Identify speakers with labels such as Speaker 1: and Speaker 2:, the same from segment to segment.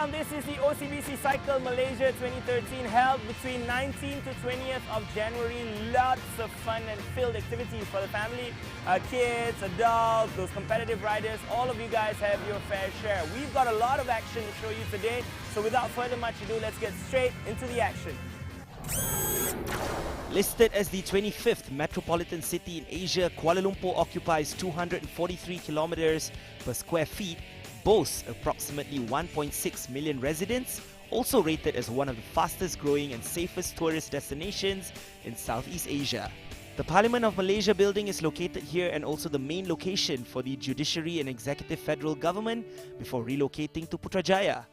Speaker 1: everyone, this is the OCBC Cycle Malaysia 2013 held between 19th to 20th of January. Lots of fun and filled activities for the family, kids, adults, those competitive riders. All of you guys have your fair share. We've got a lot of action to show you today, so without further much ado, let's get straight into the action.
Speaker 2: Listed as the 25th metropolitan city in Asia, Kuala Lumpur occupies 243 kilometers per square feet, boasts approximately 1.6 million residents, also rated as one of the fastest growing and safest tourist destinations in Southeast Asia. The Parliament of Malaysia building is located here and also the main location for the Judiciary and Executive Federal Government before relocating to Putrajaya.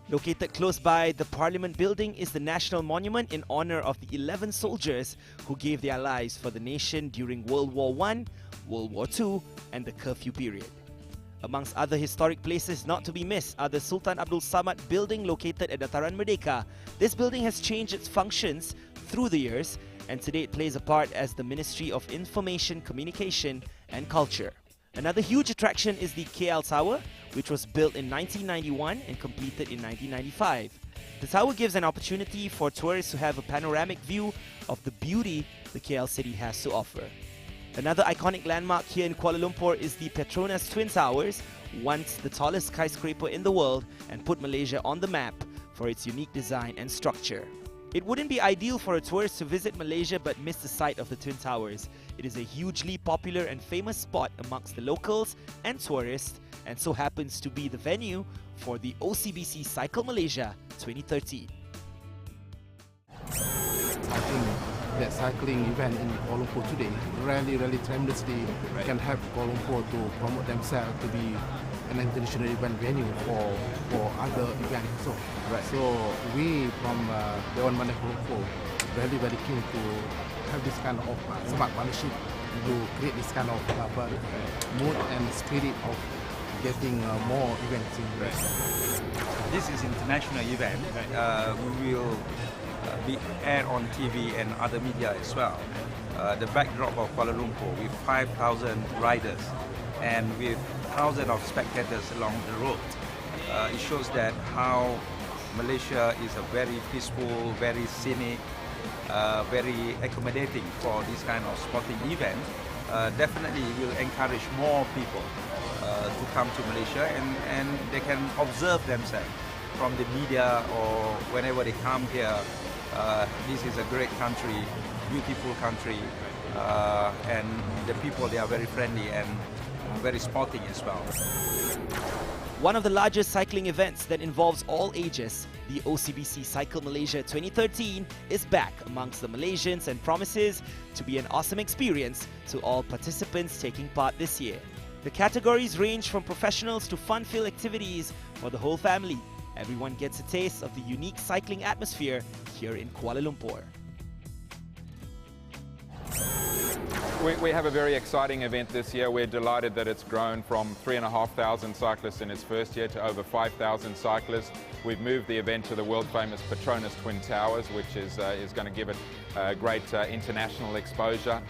Speaker 2: Located close by the Parliament building is the National Monument in honor of the 11 soldiers who gave their lives for the nation during World War I, World War II and the curfew period. Amongst other historic places not to be missed are the Sultan Abdul Samad building located at Dataran Merdeka. This building has changed its functions through the years and today it plays a part as the Ministry of Information, Communication and Culture. Another huge attraction is the KL Tower, which was built in 1991 and completed in 1995. The tower gives an opportunity for tourists to have a panoramic view of the beauty the KL city has to offer. Another iconic landmark here in Kuala Lumpur is the Petronas Twin Towers, once the tallest skyscraper in the world and put Malaysia on the map for its unique design and structure. It wouldn't be ideal for a tourist to visit Malaysia but miss the sight of the Twin Towers. It is a hugely popular and famous spot amongst the locals and tourists and so happens to be the venue for the OCBC Cycle Malaysia 2013.
Speaker 3: I think that cycling event in Kuala Lumpur today really tremendously can help Kuala Lumpur to promote themselves to be an international event venue for other events. So we from Dewan Bandar Kuala Lumpur very keen to have this kind of smart partnership to create this kind of mood and spirit of getting more events in Malaysia.
Speaker 4: This is international event. We will be aired on TV and other media as well. The backdrop of Kuala Lumpur with 5,000 riders and with thousands of spectators along the road. It shows that how Malaysia is a very peaceful, very scenic, very accommodating for this kind of sporting event. Definitely will encourage more people to come to Malaysia and they can observe themselves from the media or whenever they come here. This is a great country, beautiful country, and the people, they are very friendly and very sporting as well.
Speaker 2: One of the largest cycling events that involves all ages, the OCBC Cycle Malaysia 2013 is back amongst the Malaysians and promises to be an awesome experience to all participants taking part this year. The categories range from professionals to fun-filled activities for the whole family. Everyone gets a taste of the unique cycling atmosphere here in Kuala Lumpur.
Speaker 5: We have a very exciting event this year. We're delighted that it's grown from 3,500 cyclists in its first year to over 5,000 cyclists. We've moved the event to the world-famous Petronas Twin Towers, which is going to give it great international exposure.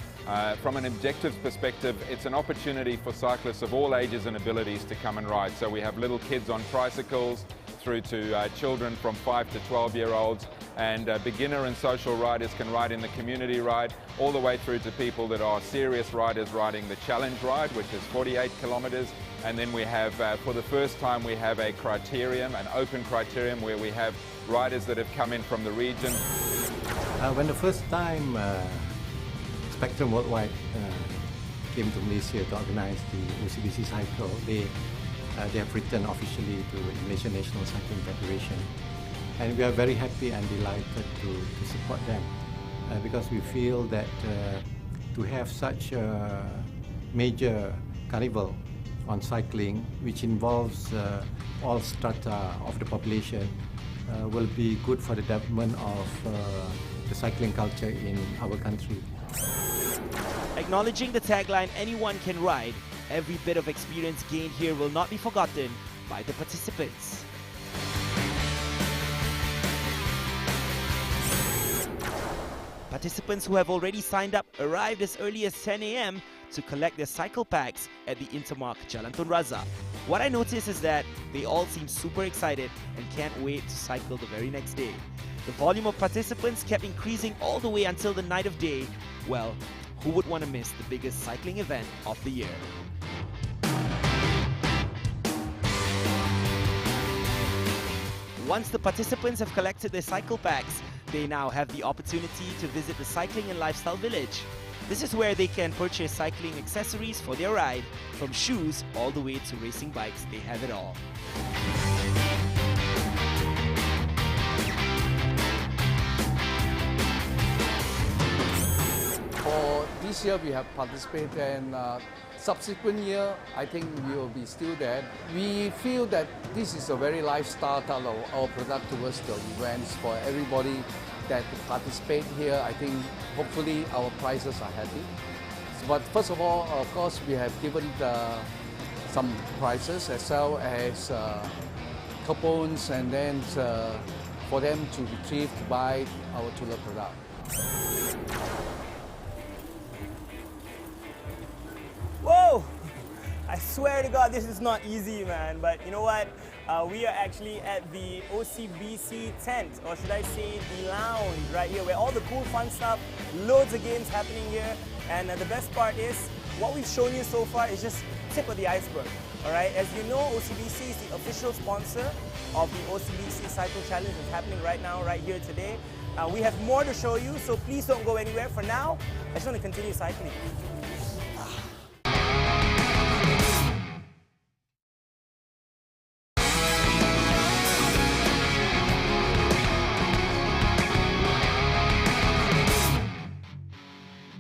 Speaker 5: From an objectives perspective, it's an opportunity for cyclists of all ages and abilities to come and ride. So we have little kids on tricycles, through to children from 5 to 12-year-olds, and beginner and social riders can ride in the community ride, all the way through to people that are serious riders riding the challenge ride, which is 48 kilometers. And then we have, for the first time, we have a criterium, an open criterium, where we have riders that have come in from the region.
Speaker 3: When the first time Spectrum Worldwide came to Malaysia to organize the OCBC Cycle, they have written officially to the Malaysian National Cycling Federation. And we are very happy and delighted to support them because we feel that to have such a major carnival on cycling, which involves all strata of the population, will be good for the development of the cycling culture in our country.
Speaker 2: Acknowledging the tagline, anyone can ride, every bit of experience gained here will not be forgotten by the participants. Participants who have already signed up arrived as early as 10 AM to collect their cycle packs at the Intermark Jalan Tun Razak. What I noticed is that they all seem super excited and can't wait to cycle the very next day. The volume of participants kept increasing all the way until the night of day. Well, who would want to miss the biggest cycling event of the year? Once the participants have collected their cycle packs, they now have the opportunity to visit the Cycling and Lifestyle Village. This is where they can purchase cycling accessories for their ride, from shoes all the way to racing bikes. They have it all.
Speaker 6: For this year, we have participated, and subsequent year, I think we will be still there. We feel that this is a very lifestyle type of our product towards the events for everybody that participate here. I think hopefully our prices are happy. But first of all, of course, we have given some prizes as well as coupons, and then for them to retrieve to buy our Tula product.
Speaker 1: Whoa! I swear to God, this is not easy, man. But you know what? We are actually at the OCBC tent, or should I say the lounge right here, where all the cool fun stuff, loads of games happening here. And the best part is, what we've shown you so far is just tip of the iceberg. All right, as you know, OCBC is the official sponsor of the OCBC Cycle Challenge that's happening right now, right here today. We have more to show you, so please don't go anywhere. For now, I just want to continue cycling.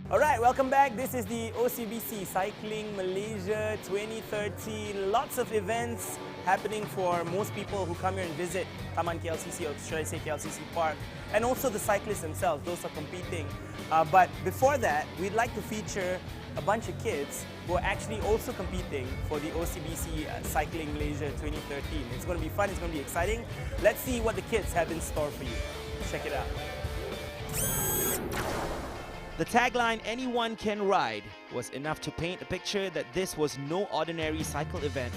Speaker 1: Alright, welcome back. This is the OCBC Cycling Malaysia 2013. Lots of events happening for most people who come here and visit Taman KLCC, or should I say KLCC Park, and also the cyclists themselves, those are competing. But before that, we'd like to feature a bunch of kids who are actually also competing for the OCBC Cycling Malaysia 2013. It's going to be fun, it's going to be exciting. Let's see what the kids have in store for you. Check it out.
Speaker 2: The tagline, "Anyone can ride," was enough to paint a picture that this was no ordinary cycle event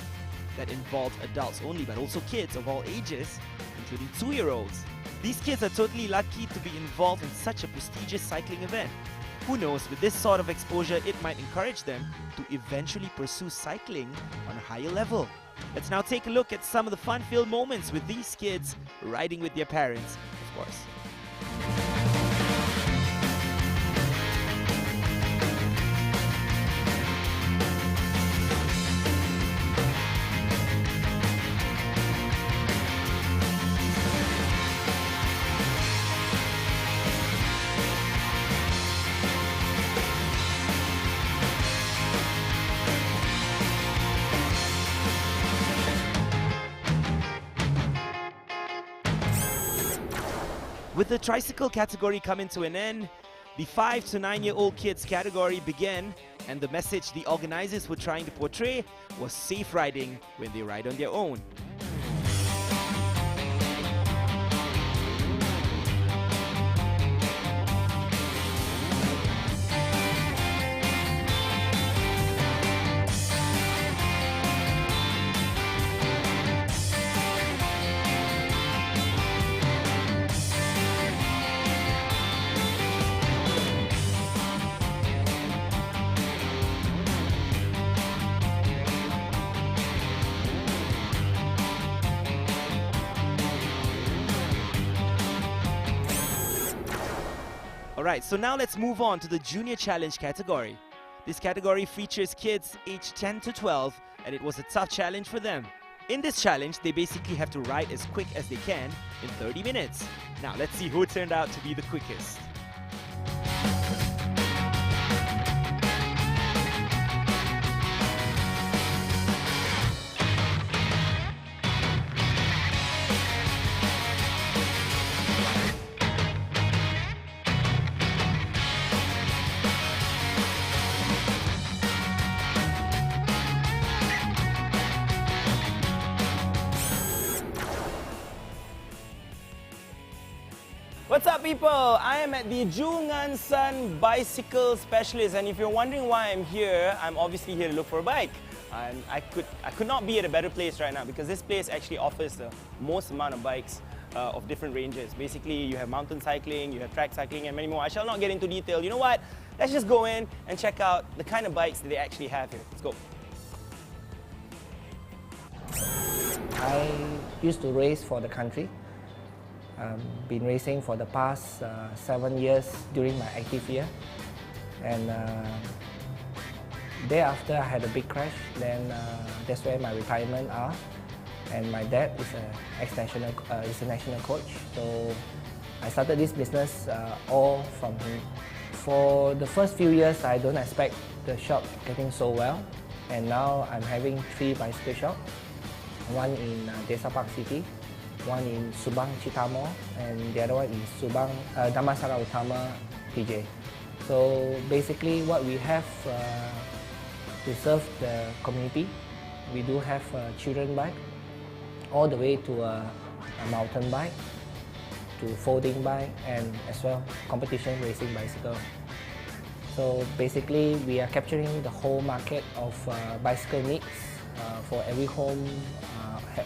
Speaker 2: that involved adults only, but also kids of all ages, including 2-year-olds. These kids are totally lucky to be involved in such a prestigious cycling event. Who knows, with this sort of exposure, it might encourage them to eventually pursue cycling on a higher level. Let's now take a look at some of the fun-filled moments with these kids riding with their parents, of course. With the tricycle category coming to an end, the 5 to 9-year-old kids category began, and the message the organizers were trying to portray was safe riding when they ride on their own. Alright, so now let's move on to the Junior Challenge category. This category features kids aged 10 to 12, and it was a tough challenge for them. In this challenge, they basically have to ride as quick as they can in 30 minutes. Now let's see who turned out to be the quickest.
Speaker 1: What's up, people? I am at the Jungan Sun Bicycle Specialist, and if you're wondering why I'm here, I'm obviously here to look for a bike. And I could not be at a better place right now because this place actually offers the most amount of bikes of different ranges. Basically, you have mountain cycling, you have track cycling, and many more. I shall not get into detail. You know what? Let's just go in and check out the kind of bikes that they actually have here. Let's go.
Speaker 7: I used to race for the country. Been racing for the past 7 years during my active year. And thereafter, I had a big crash. Then that's where my retirement are. And my dad is a national coach. So I started this business all from him. For the first few years, I don't expect the shop getting so well. And now I'm having 3 bicycle shops. One in Desa Park City, one in Subang Citamo, and the other one is Subang Damansara Utama PJ. So basically what we have to serve the community, we do have a children bike, all the way to a mountain bike, to folding bike, and as well competition racing bicycle. So basically we are capturing the whole market of bicycle needs for every home,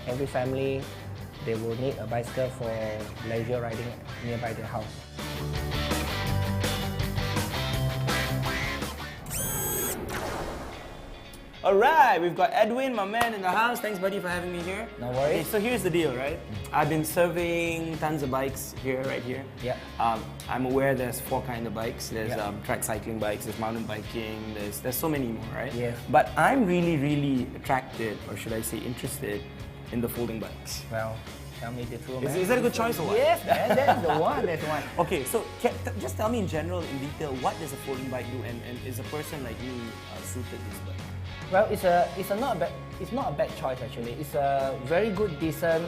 Speaker 7: every family. They will need a bicycle for leisure riding nearby their house.
Speaker 1: All right, we've got Edwin, my man, in the house. Thanks, buddy, for having me here.
Speaker 7: No worries.
Speaker 1: Okay, so here's the deal, right? I've been serving tons of bikes here, right here.
Speaker 7: Yeah.
Speaker 1: I'm aware there's 4 kinds of bikes. There's
Speaker 7: Yeah.
Speaker 1: track cycling bikes, there's mountain biking, there's so many more, right?
Speaker 7: Yeah.
Speaker 1: But I'm really attracted, or should I say interested, in the folding bikes.
Speaker 7: Well, tell me the truth,
Speaker 1: Is,
Speaker 7: man.
Speaker 1: is that a good choice or what?
Speaker 7: Yes, man, that's the one, that's the one.
Speaker 1: Okay, so just tell me in general, in detail, what does a folding bike do, and is a person like me suited this bike?
Speaker 7: Well, it's not a bad choice actually. It's a very good, decent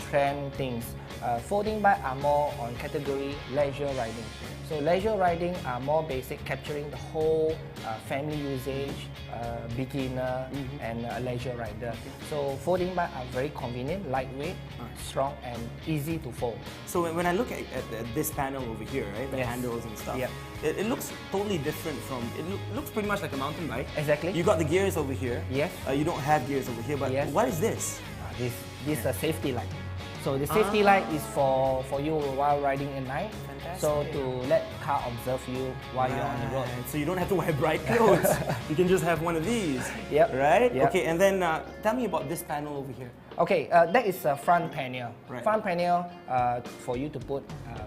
Speaker 7: trend things. Folding bike are more on category leisure riding. So leisure riding are more basic, capturing the whole family usage, beginner, and a leisure rider. So folding bike are very convenient, lightweight, strong, and easy to fold.
Speaker 1: So when I look at this panel over here, right, the
Speaker 7: Yes.
Speaker 1: handles and stuff,
Speaker 7: Yep.
Speaker 1: it looks totally different from, looks pretty much like a mountain bike.
Speaker 7: Exactly.
Speaker 1: You got the gears over here.
Speaker 7: Yes.
Speaker 1: You don't have gears over here, but
Speaker 7: Yes.
Speaker 1: what is this?
Speaker 7: This is a safety light. So the safety light is for you while riding at night. So
Speaker 1: Fantastic.
Speaker 7: to let car observe you while you're on the road.
Speaker 1: Right, so you don't have to wear bright clothes. You can just have one of these.
Speaker 7: Yep.
Speaker 1: Right?
Speaker 7: Yep.
Speaker 1: Okay, and then tell me about this panel over here.
Speaker 7: Okay, that is a front panel.
Speaker 1: Right.
Speaker 7: Front panel for you to put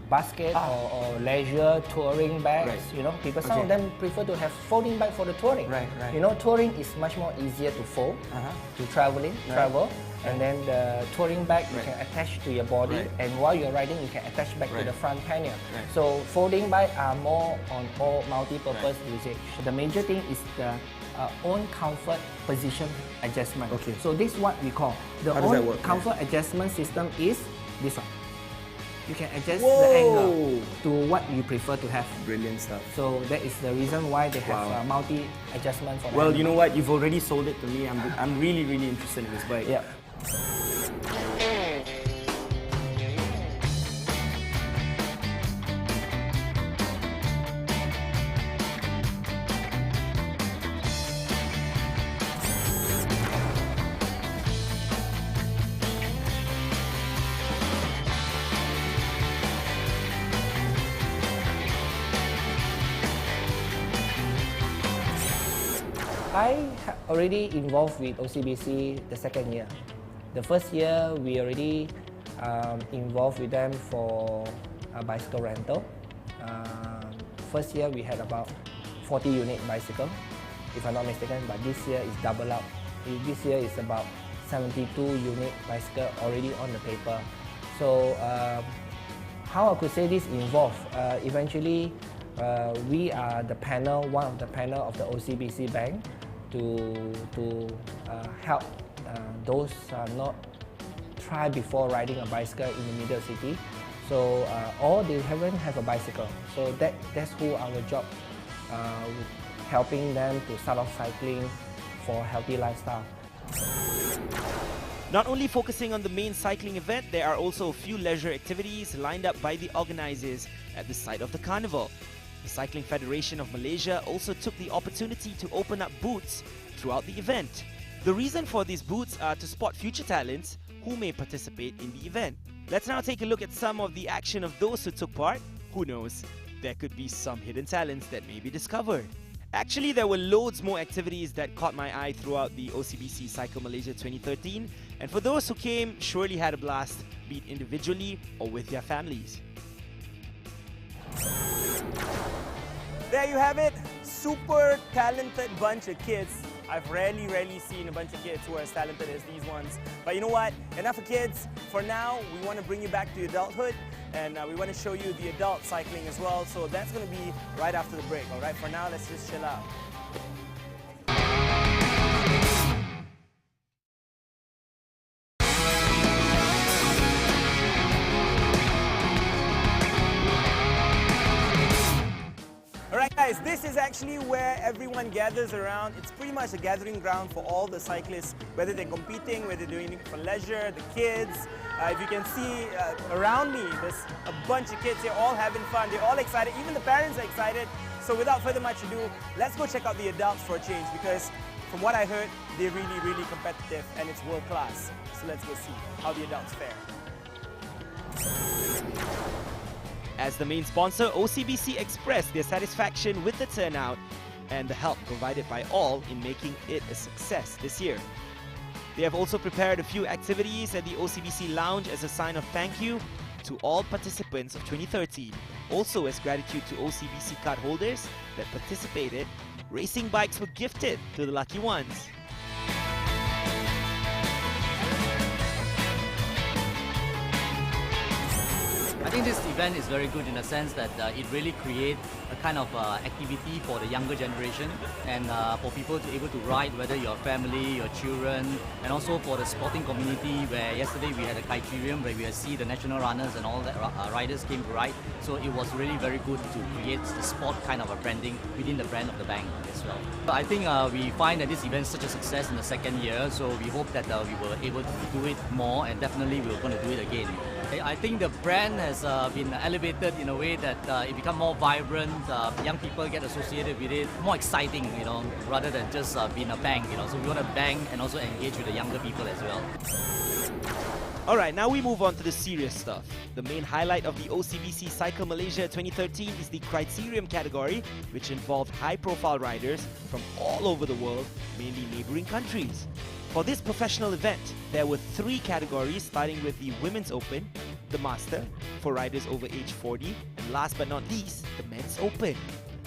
Speaker 7: basket or leisure touring bags.
Speaker 1: Right.
Speaker 7: You know, people some of
Speaker 1: Okay.
Speaker 7: them prefer to have folding bag for the touring.
Speaker 1: Right, right.
Speaker 7: You know, touring is much more easier to fold to travel. And then the touring bag you
Speaker 1: Right.
Speaker 7: can attach to your body,
Speaker 1: Right.
Speaker 7: and while you're riding, you can attach back to
Speaker 1: Right.
Speaker 7: the front panel.
Speaker 1: Right.
Speaker 7: So folding bag are more on all multi-purpose usage. The major thing is the own comfort position adjustment.
Speaker 1: Okay.
Speaker 7: So this is what we call the
Speaker 1: How does that
Speaker 7: own
Speaker 1: work?
Speaker 7: comfort adjustment system is this one. You can adjust
Speaker 1: Whoa.
Speaker 7: the angle to what you prefer to have.
Speaker 1: Brilliant stuff.
Speaker 7: So that is the reason why they have
Speaker 1: Wow.
Speaker 7: multi-adjustment for the
Speaker 1: Well,
Speaker 7: angle.
Speaker 1: you know what? You've already sold it to me. I'm really interested in this bike.
Speaker 7: Yeah. I already involved with OCBC the second year. The first year, we already involved with them for a bicycle rental. First year, we had about 40 unit bicycle, if I'm not mistaken, but this year is double up. This year is about 72 unit bicycle already on the paper. So how I could say this involved? Eventually, we are the panel, one of the panel of the OCBC Bank to help those not try before riding a bicycle in the middle city. So or they haven't have a bicycle. So that's who our job, helping them to start off cycling for a healthy lifestyle.
Speaker 2: Not only focusing on the main cycling event, there are also a few leisure activities lined up by the organizers at the site of the carnival. The Cycling Federation of Malaysia also took the opportunity to open up booths throughout the event. The reason for these booths are to spot future talents who may participate in the event. Let's now take a look at some of the action of those who took part. Who knows, there could be some hidden talents that may be discovered. Actually, there were loads more activities that caught my eye throughout the OCBC Cycle Malaysia 2013, and for those who came, surely had a blast, be it individually or with their families.
Speaker 1: There you have it. Super talented bunch of kids. I've rarely seen a bunch of kids who are as talented as these ones. But you know what? Enough of kids. For now, we want to bring you back to adulthood, and we want to show you the adult cycling as well. So that's going to be right after the break, all right? For now, let's just chill out. Alright guys, this is actually where everyone gathers around. It's pretty much a gathering ground for all the cyclists, whether they're competing, whether they're doing it for leisure, the kids. If you can see around me, there's a bunch of kids. They're all having fun, they're all excited, even the parents are excited. So without further much ado, let's go check out the adults for a change, because from what I heard, they're really competitive and it's world class. So let's go see how the adults fare.
Speaker 2: As the main sponsor, OCBC expressed their satisfaction with the turnout and the help provided by all in making it a success this year. They have also prepared a few activities at the OCBC Lounge as a sign of thank you to all participants of 2013. Also, as gratitude to OCBC card holders that participated, racing bikes were gifted to the lucky ones.
Speaker 8: I think this event is very good in the sense that it really creates a kind of activity for the younger generation, and for people to be able to ride, whether your family, your children, and also for the sporting community, where yesterday we had a criterium where we see the national runners and all that riders came to ride. So it was really very good to create the sport kind of a branding within the brand of the bank as well. I think we find that this event is such a success in the second year, so we hope that we were able to do it more, and definitely we're going to do it again. I think the brand has been elevated in a way that it becomes more vibrant, young people get associated with it, more exciting, you know, rather than just being a bank, you know. So we want to bank and also engage with the younger people as well.
Speaker 2: Alright, now we move on to the serious stuff. The main highlight of the OCBC Cycle Malaysia 2013 is the criterium category, which involved high-profile riders from all over the world, mainly neighbouring countries. For this professional event, there were 3 categories, starting with the Women's Open, the Master, for riders over age 40, and last but not least, the Men's Open.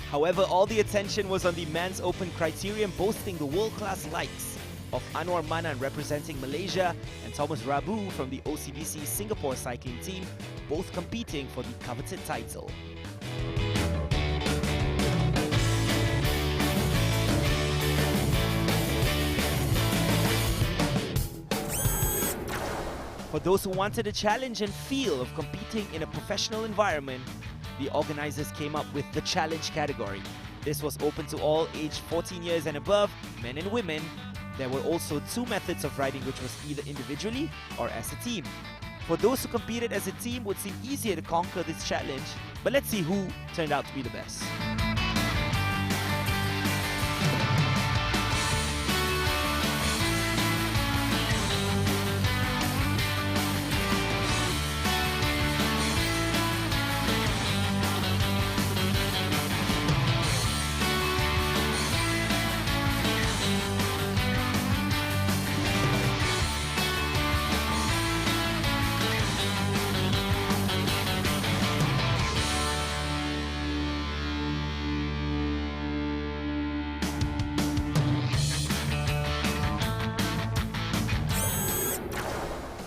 Speaker 2: However, all the attention was on the Men's Open criterium, boasting the world-class likes of Anwar Manan representing Malaysia and Thomas Rabu from the OCBC Singapore cycling team, both competing for the coveted title. For those who wanted a challenge and feel of competing in a professional environment, the organizers came up with the challenge category. This was open to all aged 14 years and above, men and women. There were also 2 methods of riding, which was either individually or as a team. For those who competed as a team, it would seem easier to conquer this challenge, but let's see who turned out to be the best.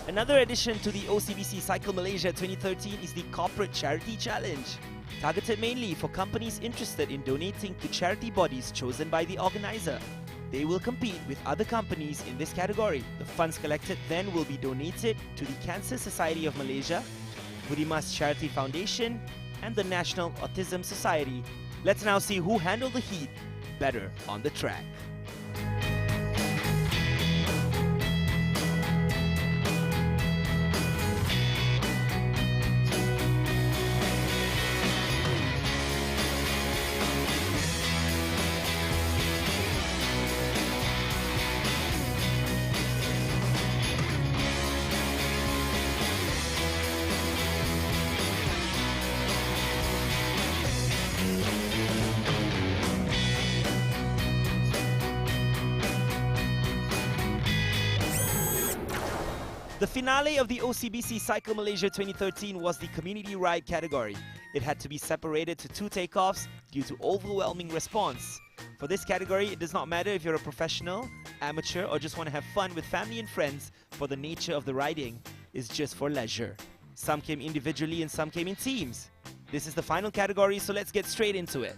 Speaker 2: Another addition to the OCBC Cycle Malaysia 2013 is the Corporate Charity Challenge, targeted mainly for companies interested in donating to charity bodies chosen by the organizer. They will compete with other companies in this category. The funds collected then will be donated to the Cancer Society of Malaysia, Budimas Charity Foundation, and the National Autism Society. Let's now see who handled the heat better on the track. The finale of the OCBC Cycle Malaysia 2013 was the community ride category. It had to be separated to 2 takeoffs due to overwhelming response. For this category, it does not matter if you're a professional, amateur, or just want to have fun with family and friends, for the nature of the riding is just for leisure. Some came individually and some came in teams. This is the final category, so let's get straight into it.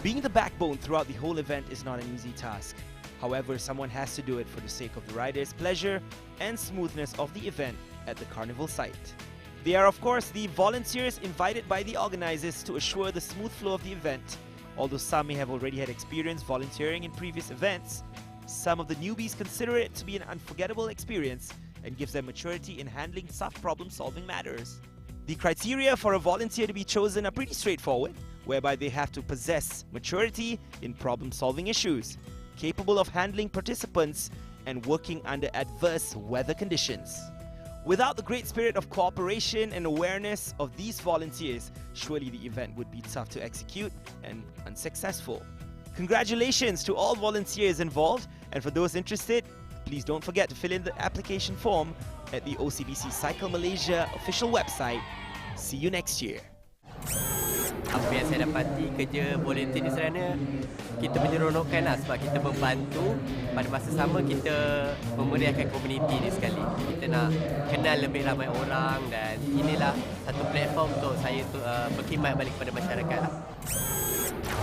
Speaker 2: Being the backbone throughout the whole event is not an easy task. However, someone has to do it for the sake of the riders' pleasure and smoothness of the event at the carnival site. They are, of course, the volunteers invited by the organizers to assure the smooth flow of the event. Although some may have already had experience volunteering in previous events, some of the newbies consider it to be an unforgettable experience and gives them maturity in handling tough problem-solving matters. The criteria for a volunteer to be chosen are pretty straightforward, whereby they have to possess maturity in problem-solving issues, capable of handling participants, and working under adverse weather conditions. Without the great spirit of cooperation and awareness of these volunteers, surely the event would be tough to execute and unsuccessful. Congratulations to all volunteers involved, and for those interested, please don't forget to fill in the application form at the OCBC Cycle Malaysia official website. See you next year.
Speaker 9: Apa yang saya dapati kerja volunteer di sana, kita menyeronokkan lah sebab kita membantu, pada masa sama kita memeriahkan komuniti ni sekali. Kita nak kenal lebih ramai orang dan inilah satu platform untuk saya untuk berkhidmat balik kepada masyarakat lah.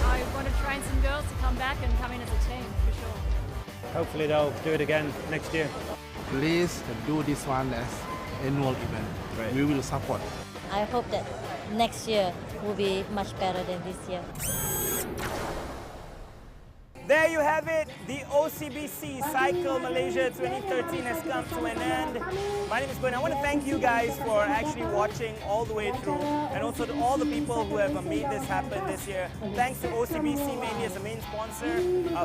Speaker 10: I want to train some girls to come back and come in as a team for sure.
Speaker 11: Hopefully they'll do it again next year.
Speaker 12: Please do this one as annual event.
Speaker 11: Right.
Speaker 12: We will support.
Speaker 13: I hope that next year will be much better than this year.
Speaker 1: There you have it. The OCBC Cycle Malaysia 2013 has come to an end. My name is Gwen. I want to thank you guys for actually watching all the way through, and also to all the people who have made this happen this year. Thanks to OCBC mainly as the main sponsor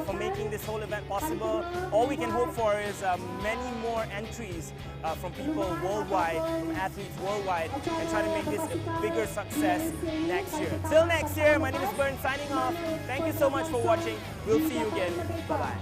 Speaker 1: for making this whole event possible. All we can hope for is many more entries from people worldwide, from athletes worldwide, and try to make this a bigger success next year. Till next year, my name is Bern signing off. Thank you so much for watching. We'll see you again. Bye-bye.